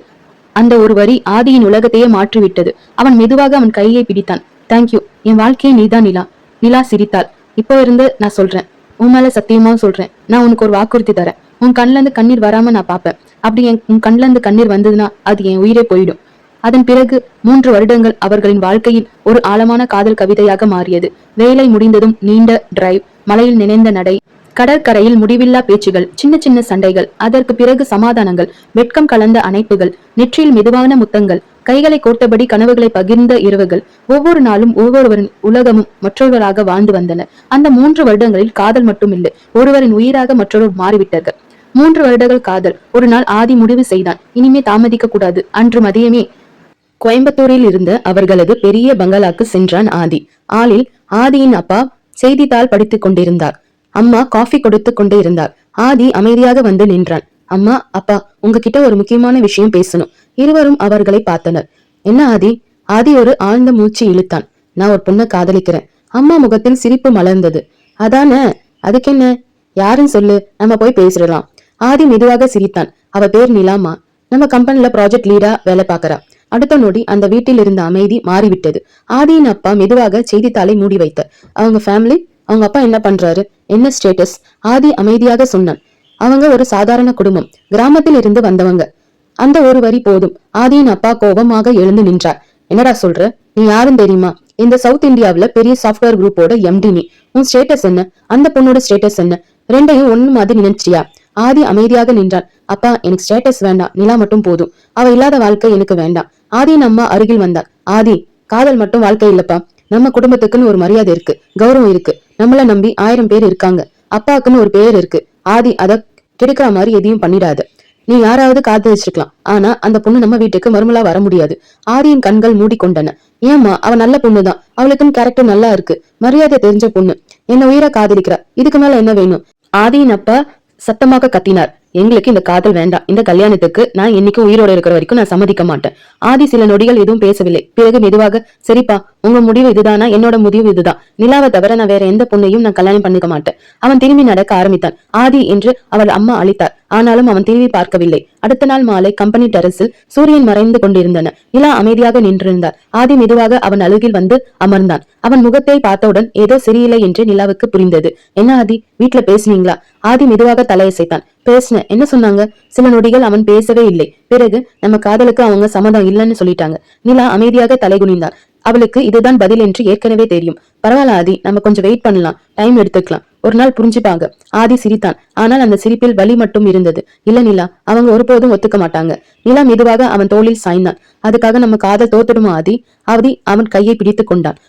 அந்த ஒரு வரி ஆதியின் உலகத்தையே மாற்றிவிட்டது. அவன் மெதுவாக அவன் கையை பிடித்தான். தேங்க்யூ, என் வாழ்க்கையை நீதான் நிலா. நிலா சிரித்தாள். இப்போ இருந்து நான் சொல்றேன், உன் மேல சத்தியமா சொல்றேன், நான் உனக்கு ஒரு வாக்குறுதி தரேன். உன் கண்ணுல இருந்து கண்ணீர் வராம நான் பாப்பேன். அப்படி உன் கண்ணுல இருந்து கண்ணீர் வந்ததுன்னா அது என் உயிரே போயிடும். அதன் பிறகு 3 வருடங்கள் அவர்களின் வாழ்க்கையில் ஒரு ஆழமான காதல் கவிதையாக மாறியது. வேலை முடிந்ததும் நீண்ட டிரைவ், மலையில் நினைந்த நடை, கடற்கரையில் முடிவில்லா பேச்சுகள், சின்ன சின்ன சண்டைகள், அதற்கு பிறகு சமாதானங்கள், வெட்கம் கலந்த அணைப்புகள், நெற்றியில் மெதுவான முத்தங்கள், கைகளை கோர்த்தபடி கனவுகளை பகிர்ந்த இரவுகள். ஒவ்வொரு நாளும் ஒவ்வொருவரின் உலகமும் மற்றொருவராக வாழ்ந்து வந்தனர். அந்த 3 வருடங்களில் காதல் மட்டுமில்லை, ஒருவரின் உயிராக மற்றொருவர் மாறிவிட்டார்கள். 3 வருடங்கள் காதல். ஒரு நாள் ஆதி முடிவு செய்தான், இனிமே தாமதிக்க கூடாது. அன்று மதியமே கோயம்புத்தூரில் இருந்த அவர்களது பெரிய பங்களாக்கு சென்றான் ஆதி. ஆளில் ஆதியின் அப்பா செய்தித்தாள் படித்துக் கொண்டிருந்தார். அம்மா காஃபி கொடுத்து கொண்டே இருந்தார். ஆதி அமைதியாக வந்து நின்றான். அம்மா, அப்பா, உங்ககிட்ட ஒரு முக்கியமான விஷயம் பேசணும். இருவரும் அவர்களை பார்த்தனர். என்ன ஆதி? ஆதி ஒரு ஆழ்ந்த மூச்சு இழுத்தான். நான் ஒரு பொண்ணை காதலிக்கிறேன். அம்மா முகத்தில் சிரிப்பு மலர்ந்தது. அதானே, அதுக்கென்ன? யாருன்னு சொல்லு, நம்ம போய் பேசிடலாம். ஆதி மெதுவாக சிரித்தான். அவ பேர் நிலாமா. நம்ம கம்பெனில ப்ராஜெக்ட் லீடா வேலை பார்க்கறா. அடுத்த நொடி அந்த வீட்டில் இருந்த அமைதி மாறிவிட்டது. ஆதியின் அப்பா மெதுவாக செய்தித்தாளை மூடி வைத்தார். அவங்க ஃபேமிலி, அவங்க அப்பா என்ன பண்றாரு, என்ன ஸ்டேட்டஸ்? ஆதி அமைதியாக சொன்னான். அவங்க ஒரு சாதாரண குடும்பம், கிராமத்தில் இருந்து வந்தவங்க. அந்த ஒரு வரி போதும். ஆதியின் அப்பா கோபமாக எழுந்து நின்றார். என்னடா சொல்ற? நீ யாரும் தெரியுமா? இந்த சவுத் இந்தியாவில பெரிய சாஃப்ட்வேர் குரூப்போட எம்டி நீ. உன் ஸ்டேட்டஸ் என்ன? அந்த பொண்ணோட ஸ்டேட்டஸ் என்ன? ரெண்டையும் ஒண்ணு மாதிரி நினைச்சியா? ஆதி அமைதியாக நின்றான். அப்பா, எனக்கு ஸ்டேட்டஸ் வேண்டாம், நிலா மட்டும் போதும். அவ இல்லாத வாழ்க்கை எனக்கு வேண்டாம். ஆதியின் அம்மா அருகில் வந்தார். ஆதி, காதல் மட்டும் வாழ்க்கை இல்லப்பா. நம்ம குடும்பத்துக்குன்னு ஒரு மரியாதை இருக்கு, கௌரவம் இருக்கு. நம்மள நம்பி 1000 பேர் இருக்காங்க. அப்பாக்குன்னு ஒரு பேர் இருக்கு. ஆதி, அத கெடுக்கிற மாதிரி எதையும் பண்ணிடாத. நீ யாராவது காதலிச்சிருக்கலாம், ஆனா அந்த பொண்ணு நம்ம வீட்டுக்கு மறுமலா வர முடியாது. ஆதியின் கண்கள் மூடிக்கொண்டன. ஏம்மா, அவ நல்ல பொண்ணுதான், அவளுக்குன்னு கேரக்டர் நல்லா இருக்கு, மரியாதை தெரிஞ்ச பொண்ணு, என்ன உயிரை காதலிக்கிறா, இதுக்கு மேல என்ன வேணும்? ஆதியின் அப்பா சத்தமாக கத்தினார். எங்களுக்கு இந்த காதல் வேண்டாம். இந்த கல்யாணத்துக்கு நான் என்னைக்கும் உயிரோட இருக்கிற வரைக்கும் நான் சம்மதிக்க மாட்டேன். ஆதி சில நொடிகள் எதுவும் பேசவில்லை. பிறகு மெதுவாக, சரிப்பா, உங்க முடிவு இதுதானா? என்னோட முடிவு இதுதான். நிலாவை தவிர நான் வேற எந்த பொண்ணையும் நான் கல்யாணம் பண்ணிக்க மாட்டேன். அவன் திரும்பி நடக்க ஆரம்பித்தான். ஆதி என்று அவள் அம்மா அழைத்தார். ஆனாலும் அவன் திரும்பி பார்க்கவில்லை. அடுத்த நாள் மாலை கம்பெனி டெரஸில் சூரியன் மறைந்து கொண்டிருந்தன. நிலா அமைதியாக நின்றிருந்தார். ஆதி மெதுவாக அவன் அருகில் வந்து அமர்ந்தான். அவன் முகத்தை பார்த்தவுடன் ஏதோ சரியில்லை என்று நிலாவுக்கு புரிந்தது. என்ன ஆதி, வீட்டுல பேசுனீங்களா? ஆதி மெதுவாக தலையசைத்தான். பேசின. என்ன சொன்னாங்க? சில நொடிகள் அவன் பேசவே இல்லை. பிறகு, நம்ம காதலுக்கு அவங்க சம்மதம் இல்லைன்னு சொல்லிட்டாங்க. நிலா அமைதியாக தலைகுனிந்தார். அவளுக்கு இதுதான் பதில் என்று ஏற்கனவே தெரியும். பரவாயில்ல ஆதி, நம்ம கொஞ்சம் வெயிட் பண்ணலாம், டைம் எடுத்துக்கலாம், ஒரு நாள் புரிஞ்சுப்பாங்க. ஆதி சிரித்தான். ஆனால் அந்த சிரிப்பில் வலி மட்டும் இருந்தது. இல்ல நிலா, அவங்க ஒருபோதும் ஒத்துக்க மாட்டாங்க. நிலா மெதுவாக அவன் தோளில் சாய்ந்தான். அதுக்காக நம்ம காதல் தோத்துடுமா ஆதி? ஆதி அவன் கையை பிடித்து கொண்டான்.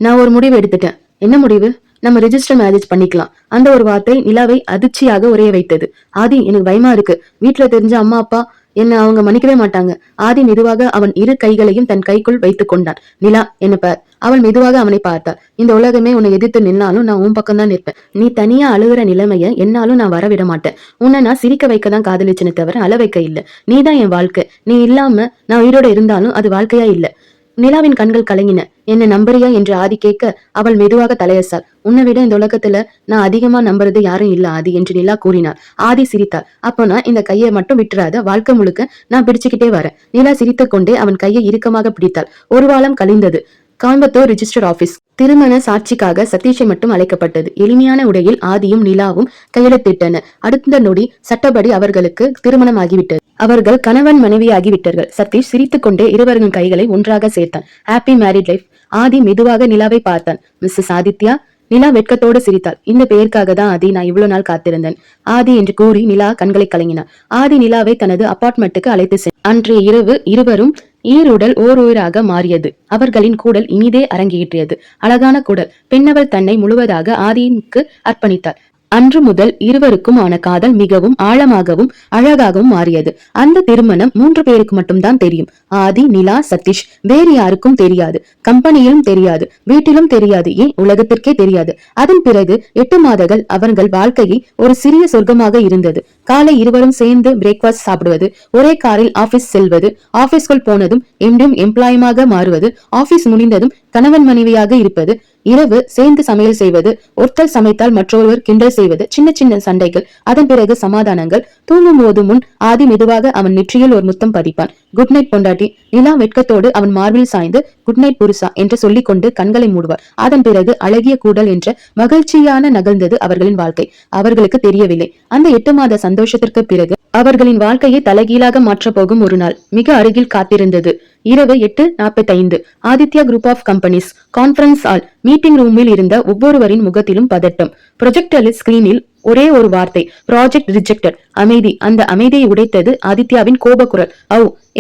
நான் ஒரு முடிவு எடுத்துட்டேன். என்ன முடிவு? நம்ம ரெஜிஸ்டர் மேரேஜ் பண்ணிக்கலாம். அந்த ஒரு வார்த்தை நிலாவை அதிர்ச்சியாக உரைய வைத்தது. ஆதி, எனக்கு பயமா இருக்கு. வீட்டுல தெரிஞ்ச அம்மா அப்பா என்ன அவங்க மன்னிக்கவே மாட்டாங்க. ஆதி மெதுவாக அவன் இரு கைகளையும் தன் கைக்குள் வைத்துக் கொண்டான். நிலா, என்ன பார். அவள் மெதுவாக அவனை பார்த்தாள். இந்த உலகமே உன்னை எதிர்த்து நின்னாலும் நான் உன் பக்கம் தான் நிற்பேன். நீ தனியா அழுகுற நிலைமைய என்னாலும் நான் வரவிட மாட்டேன். உன்னை நான் சிரிக்க வைக்கதான் காதலிச்சனே தவிர அழ வைக்க இல்ல. நீதான் என் வாழ்க்கை. நீ இல்லாம நான் உயிரோட இருந்தாலும் அது வாழ்க்கையா இல்ல. நிலாவின் கண்கள் கலங்கின. என்ன நம்புறியா என்று ஆதி கேட்க அவள் மெதுவாக தலையசாள். உன்னை விட இந்த உலகத்துல நான் அதிகமா நம்புறது யாரும் இல்ல ஆதி என்று நிலா கூறினார். ஆதி சிரித்தார். அப்போ நான் இந்த கையை மட்டும் விட்டுறாத, வாழ்க்கை முழுக்க நான் பிடிச்சுக்கிட்டே வரேன். நிலா சிரித்துக் கொண்டே அவன் கையை இறுக்கமாக பிடித்தாள். ஒரு வாரம் கழிந்தது. Coimbatore register office. திருமண சாட்சிக்காக சதீஷை மட்டும் அழைக்கப்பட்டது. எளிமையான உடையில் ஆதியும் நிலாவும் கையெழுத்திட்டனர். அடுத்த நொடி சட்டப்படி அவர்களுக்கு திருமணம் ஆகிவிட்டது. அவர்கள் கணவன் மனைவியாகிவிட்டார்கள். சதீஷ் சிரித்துக் கொண்டே இருவரின் கைகளை ஒன்றாக சேர்த்தான். Happy married life. ஆதி மெதுவாக நிலாவை பார்த்தான். மிஸ்ஸஸ் ஆதித்யா. நிலா வெட்கத்தோடு சிரித்தாள். இந்த பெயருக்காக தான் ஆதி நான் இவ்வளவு நாள் காத்திருந்தேன். ஆதி என்று கூறி நிலா கண்களை கலங்கினார். ஆதி நிலாவை தனது அபார்ட்மெண்ட்டுக்கு அழைத்து சென்றார். அன்றைய இரவு இருவரும் ஈருடல் ஓர் உயிராக மாறியது. அவர்களின் கூடல் இனிதே அரங்கேற்றியது. அழகான கூடல். பெண்ணவள் தன்னை முழுவதாக ஆதிக்கு அர்ப்பணித்தாள். அன்று முதல் இருவருக்கும் ஆன காதல் மிகவும் ஆழமாகவும் அழகாகவும் மாறியது. அந்த திருமணம் 3 பேருக்கு மட்டும்தான் தெரியும். ஆதி, நிலா, சதீஷ். வேறு யாருக்கும் தெரியாது. கம்பெனியிலும் தெரியாது, வீட்டிலும் தெரியாது, ஏன் உலகத்திற்கே தெரியாது. அதன் பிறகு 8 மாதங்கள் அவர்கள் வாழ்க்கையை ஒரு சிறிய சொர்க்கமாக இருந்தது. காலை இருவரும் சேர்ந்து பிரேக்பாஸ்ட் சாப்பிடுவது, ஒரே காரில் ஆபீஸ் செல்வது, ஆபீஸ்க்குள் போனதும் எம்டியும் எம்ப்ளாயுமாக மாறுவது, ஆபீஸ் முடிந்ததும் கணவன் மனைவியாக இருப்பது, இரவு சேர்ந்து சமையல் செய்வது, ஒருத்தர் சமைத்தால் மற்றொருவர் கிண்டல் செய்வது, சின்ன சின்ன சண்டைகள், அதன் பிறகு சமாதானங்கள். தூங்கும் போது முன் ஆதி மெதுவாக அவன் நெற்றியில் ஒரு முத்தம் பதிப்பான். குட் நைட் பொண்டாட்டி. நிலா வெட்கத்தோடு அவன் மார்பில் சாய்ந்து குட் நைட் புருஷா என்று சொல்லிக் கொண்டு கண்களை மூடுவார். அதன் பிறகு அழகிய கூடல் என்ற மகிழ்ச்சியான நகர்ந்தது அவர்களின் வாழ்க்கை. அவர்களுக்கு தெரியவில்லை. அந்த 8 மாத சந்தோஷத்திற்கு பிறகு அவர்களின் வாழ்க்கையை தலைகீழாக மாற்றப் போகும் ஒரு நாள் மிக அருகில் காத்திருந்தது. இரவு 8:45. Aditya group of companies conference hall. Meeting ரூமில் இருந்த ஒவ்வொருவரின் முகத்திலும் பதட்டம். ப்ரொஜெக்டர் ஸ்கிரீனில் ஒரே ஒரு வார்த்தை, ப்ராஜெக்ட் ரிஜெக்டட். அமைதி. அந்த அமைதியை உடைத்தது ஆதித்யாவின் கோபக்குரல்.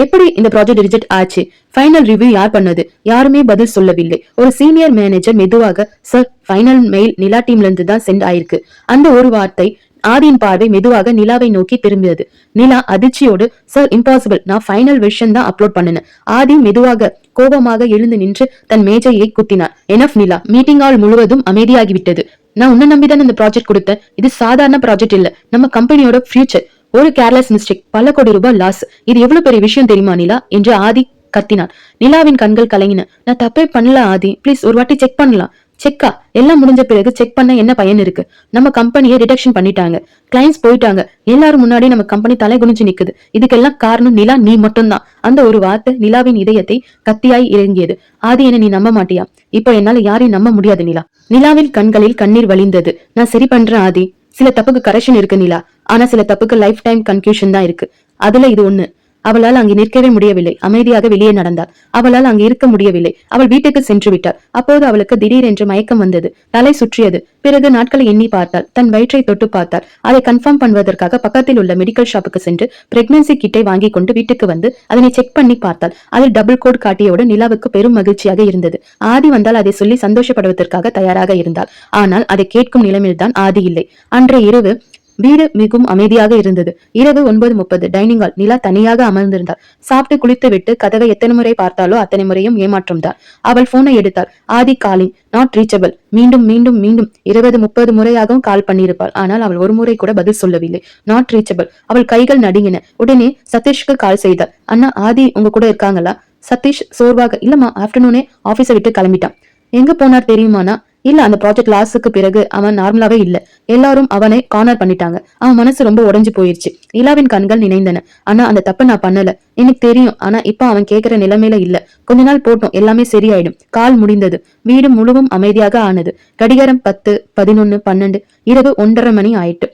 எப்படி இந்த ப்ராஜெக்ட் ரிஜெக்ட் ஆச்சு? ஃபைனல் ரிவ்யூ யார் பண்ணது? யாருமே பதில் சொல்லவில்லை. ஒரு சீனியர் மேனேஜர் மெதுவாக, சார், ஃபைனல் மெயில் நிலா டீம்ல இருந்து தான் சென்ட் ஆயிருக்கு. அந்த ஒரு வார்த்தை. ஆதியின் பார்வை மெதுவாக நிலாவை நோக்கி திரும்பியது. நிலா அதிர்ச்சியோடு, சார், இம்பாசிபிள். நான் ஃபைனல் வெர்ஷன் தான் அப்லோட் பண்ணினேன். ஆதி மெதுவாக கோபமாக எழுந்து நின்று தன் மேஜையை குத்தினார். எனஃப் நிலா. மீட்டிங் ஹால் முழுவதும் அமைதியாகிவிட்டது. நான் உன்னை நம்பிதான் இந்த ப்ராஜெக்ட் கொடுத்தேன். இது சாதாரண ப்ராஜெக்ட் இல்ல, நம்ம கம்பெனியோட ஃபியூச்சர். ஒரு கேர்லெஸ் மிஸ்டேக், பல கோடி ரூபாய் லாஸ். இது எவ்வளவு பெரிய விஷயம் தெரியுமா நிலா என்று ஆதி கத்தினான். நிலாவின் கண்கள் கலங்கின. நான் தப்பே பண்ணல ஆதி, பிளீஸ் ஒரு வாட்டி செக் பண்ணலாம். செக்கா? எல்லாம் முடிஞ்ச பிறகு செக் பண்ண என்ன பயன் இருக்கு? நம்ம கம்பெனியை ரிடக்ஷன் பண்ணிட்டாங்க, கிளைண்ட்ஸ் போயிட்டாங்க, எல்லாரும் முன்னாடி நம்ம கம்பெனி தலை குனிஞ்சு நிக்குது. இதுக்கெல்லாம் காரணம் நிலா, நீ மட்டும்தான். அந்த ஒரு வார்த்தை நிலாவின் இதயத்தை கத்தியாய் இறங்கியது. ஆதி, என்ன நீ நம்ப மாட்டியா? இப்ப என்னால யாரையும் நம்ப முடியாது நிலா. நிலாவின் கண்களில் கண்ணீர் வழிந்தது. நான் சரி பண்றேன் ஆதி. சில தப்புக்கு கரெக்ஷன் இருக்கு நிலா, ஆனா சில தப்புக்கு லைஃப் டைம் கன்ஃபியூஷன் தான் இருக்கு. அதுல இது ஒண்ணு. அவளால் அங்கே நிற்கவே முடியவில்லை. அமைதியாக வெளியே நடந்தாள். அவளால் அங்கு இருக்க முடியவில்லை. அவள் வீட்டுக்கு சென்று விட்டாள். அப்போது அவளுக்கு திடீரென்று மயக்கம் வந்தது. தலை சுற்றியது. பிறகு நாட்களை எண்ணி பார்த்தாள். தன் வயிற்றை தொட்டு பார்த்தாள். அதை கன்ஃபார்ம் பண்ணுவதற்காக பக்கத்தில் உள்ள மெடிக்கல் ஷாப்புக்கு சென்று பிரெக்னன்சி கிட்டை வாங்கி கொண்டு வீட்டுக்கு வந்து அதனை செக் பண்ணி பார்த்தாள். அதில் டபுள் கோட் காட்டியோடு நிலாவுக்கு பெரும் மகிழ்ச்சியாக இருந்தது. ஆதி வந்தால் அதை சொல்லி சந்தோஷப்படுவதற்காக தயாராக இருந்தாள். ஆனால் அதை கேட்கும் நிலைமையில்தான் ஆதி இல்லை. அன்றைய இரவு வீடு மிகவும் அமைதியாக இருந்தது. இரவு 9:30. Dining hall. நிலா தனியாக அமர்ந்திருந்தாள். சாப்பிட்டு குளித்து விட்டு கதவை எத்தனை முறை பார்த்தாலோ அத்தனை முறையும் ஏமாற்றம் தான். அவள் போனை எடுத்தாள். ஆதி காலிங், நாட் ரீச்சபிள். மீண்டும் மீண்டும் மீண்டும் 20-30 முறையாகவும் கால் பண்ணியிருப்பாள். ஆனால் அவள் ஒரு முறை கூட பதில் சொல்லவில்லை. Not reachable. அவள் கைகள் நடுங்கின. உடனே சதீஷ்க்கு கால் செய்தாள். அண்ணா, ஆதி உங்க கூட இருக்காங்களா? சதீஷ் சோர்வாக, இல்லம்மா, ஆப்டர்நூனே ஆபீஸை விட்டு கிளம்பிட்டான். எங்க போனார் தெரியுமானா? இல்ல, அந்த ப்ராஜெக்ட் லாஸுக்கு பிறகு அவன் நார்மலாவே இல்ல. எல்லாரும் அவனை கார்னர் பண்ணிட்டாங்க. அவன் மனசு ரொம்ப உடைஞ்சு போயிருச்சு. நிலாவின் கண்கள் நினைந்தன. ஆனா அந்த தப்பு நான் பண்ணல, எனக்கு தெரியும். ஆனா இப்ப அவன் கேட்கிற நிலைமையில இல்ல. கொஞ்ச நாள் போட்டோம், எல்லாமே சரியாயிடும். கால் முடிந்தது. வீடு முழுவதும் அமைதியாக ஆனது. கடிகாரம் 10, 11, 12, இரவு 1:30 மணி ஆயிட்டு.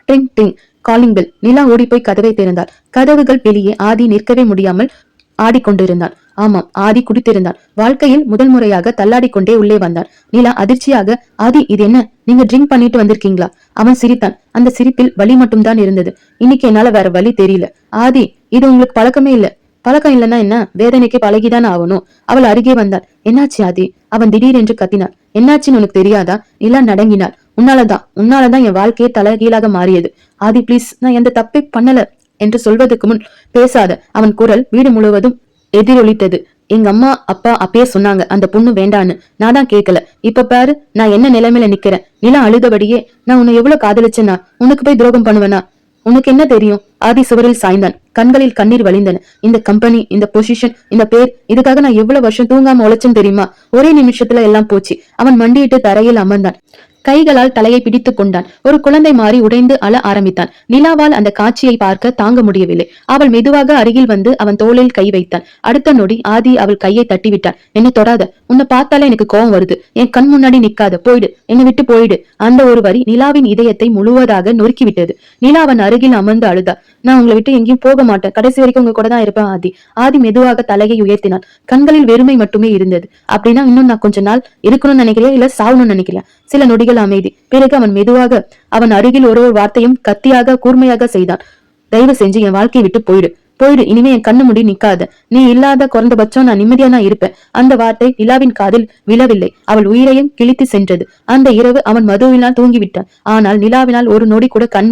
டிங் டிங். Calling bell. நிலா ஓடி போய் கதவை திறந்தாள். கதவுகள் வெளியே. ஆதி நிற்கவே முடியாமல் ஆடிக்கொண்டிருந்தான். ஆமாம், ஆதி குடித்திருந்தான். வாழ்க்கையில் முதல் முறையாக தள்ளாடிக்கொண்டே உள்ளே வந்தான். நிலா அதிர்ச்சியாக, ஆதி, இது என்ன? நீங்க ட்ரிங்க் பண்ணிட்டு வந்திருக்கீங்களா? அவன் சிரித்தான். அந்த சிரிப்பில் வலி மட்டும்தான் இருந்தது. இன்னைக்கு என்னால வேற வழி தெரியல. ஆதி, இது உங்களுக்கு பழக்கமே இல்ல. பழக்கம் இல்லைன்னா என்ன? வேதனைக்கு பழகிதான் ஆகணும். அவள் அருகே வந்தாள். என்னாச்சு ஆதி? அவன் திடீரென்று கத்தினான். என்னாச்சுன்னு உனக்கு தெரியாதா? நிலா நடுங்கினாள். உன்னாலதான் என் வாழ்க்கையே தலைகீழாக மாறியது. ஆதி, பிளீஸ், நான் எந்த தப்பே பண்ணல. என்று சொல்வதற்கு முன் பேசாத அவன் குரல் வீடு முழுவதும் எதிரொலித்தது. எங்க அம்மா அப்பா அப்பயே சொன்னாங்க அந்த பொண்ணு வேண்டான்னு. நான் தான் கேட்கல. இப்ப பாரு நான் என்ன நிலைமையில நிக்கிறேன். நிலா அழுதபடியே, நான் உன்னை எவ்வளவு காதலிச்சேன்னா உனக்கு போய் துரோகம் பண்ணுவேனா? உனக்கு என்ன தெரியும்? ஆதி சுவரில் சாய்ந்தான். கண்களில் கண்ணீர் வழிந்தன. இந்த கம்பெனி, இந்த பொசிஷன், இந்த பேர், இதுக்காக நான் எவ்வளவு வருஷம் தூங்காம உழைச்சேன்னு தெரியுமா? ஒரே நிமிஷத்துல எல்லாம் போச்சு. அவன் மண்டியிட்டு தரையில் அமர்ந்தான். கைகளால் தலையை பிடித்துக் கொண்டான். ஒரு குழந்தை மாறி உடைந்து அழ ஆரம்பித்தான். நிலாவால் அந்த காட்சியை பார்க்க தாங்க முடியவில்லை. அவள் மெதுவாக அருகில் வந்து அவன் தோளில் கை வைத்தான். அடுத்த நொடி ஆதி அவள் கையை தட்டிவிட்டான். என்ன தொடாத, உன்னை பார்த்தாலே எனக்கு கோபம் வருது. என் கண் முன்னாடி நிக்காத, போயிடு, என்னை விட்டு போயிடு. அந்த ஒரு வரி நிலாவின் இதயத்தை முழுவதாக நொறுக்கிவிட்டது. நிலா அவன் அருகில் அமர்ந்து அழுதா. நான் உங்களை விட்டு எங்கேயும் போக மாட்டேன், கடைசி வரைக்கும் உங்க கூட தான் இருப்பேன் ஆதி. ஆதி மெதுவாக தலையை உயர்த்தினான். கண்களில் வெறுமை மட்டுமே இருந்தது. அப்படின்னா இன்னும் நான் கொஞ்ச நாள் இருக்கணும்னு நினைக்கிறியா, இல்ல சாவணும்னு நினைக்கிறியா? சில நொடிகள் அமைதி. பிறகு அவன் மெதுவாக அவன் அருகில் ஒரு வார்த்தையும் கத்தியாக கூர்மையாக செய்தான். தயவு செஞ்சு என் வாழ்க்கையை விட்டு போயிடு, போயிடு. இனிமே என் கண்ணு முடி நிக்காத. நீ இல்லாத குறைந்தபட்சம் நான் நிம்மதியா தான் இருப்பேன். அந்த வார்த்தை நிலாவின் காதில் விழவில்லை. அவள் உயிரையும் கிழித்து சென்றது. அந்த இரவு அவன் மதுவினால் தூங்கிவிட்டான். ஆனால் நிலாவினால் ஒரு நொடி கூட கண்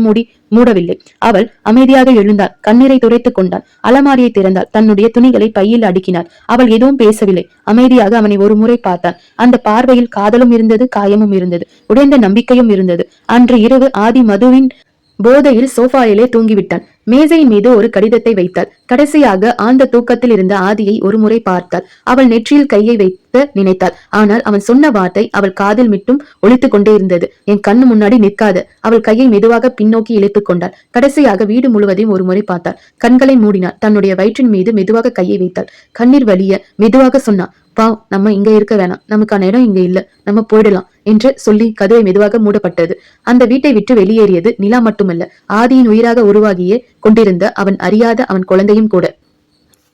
மூடவில்லை. அவள் அமைதியாக எழுந்தாள். கண்ணீரை துடைத்துக் கொண்டாள். அலமாரியை திறந்தாள். தன்னுடைய துணிகளை பையில் அடுக்கினாள். அவள் எதுவும் பேசவில்லை. அமைதியாக அவனை ஒரு முறை பார்த்தான். அந்த பார்வையில் காதலும் இருந்தது, காயமும் இருந்தது, உடைந்த நம்பிக்கையும் இருந்தது. அன்று இரவு ஆதி மதுவின் போதையில் சோஃபாயிலே தூங்கிவிட்டான். மேசையின் மீது ஒரு கடிதத்தை வைத்தாள். கடைசியாக ஆழ்ந்த தூக்கத்தில் இருந்த ஆதியை ஒரு முறை பார்த்தாள். அவள் நெற்றியில் கையை வைத்து நினைத்தாள். ஆனால் அவன் சொன்ன வார்த்தை அவள் காதில் மட்டும் ஒலித்துக் கொண்டே இருந்தது. என் கண்ணு முன்னாடி நிற்காது. அவள் கையை மெதுவாக பின்னோக்கி இழுத்துக் கொண்டாள். கடைசியாக வீடு முழுவதையும் ஒரு முறை பார்த்தாள். கண்களை மூடினாள். தன்னுடைய வயிற்றின் மீது மெதுவாக கையை வைத்தாள். கண்ணீர் வலிய மெதுவாக சொன்னாள், நம்ம இங்க இருக்க வேணாம், நமக்கான இடம் இங்க இல்ல, நம்ம போயிடலாம் என்று சொல்லி கதவை மெதுவாக மூடப்பட்டது. அந்த வீட்டை விட்டு வெளியேறியது நிலா மட்டுமல்ல, ஆதியின் உயிராக உருவாகியே கொண்டிருந்த அவன் அறியாத அவன் குழந்தையும் கூட.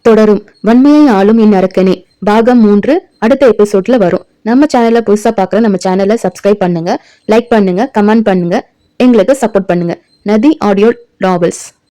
தொடரும். வன்மையை ஆளும் என் அரக்கனே பாகம் 3 அடுத்த எபிசோட்ல வரும். நம்ம சேனல்ல புதுசா பாக்குற நம்ம சேனலை சப்ஸ்கிரைப் பண்ணுங்க, லைக் பண்ணுங்க, கமெண்ட் பண்ணுங்க, எங்களுக்கு சப்போர்ட் பண்ணுங்க. நதி ஆடியோ நாவல்ஸ்.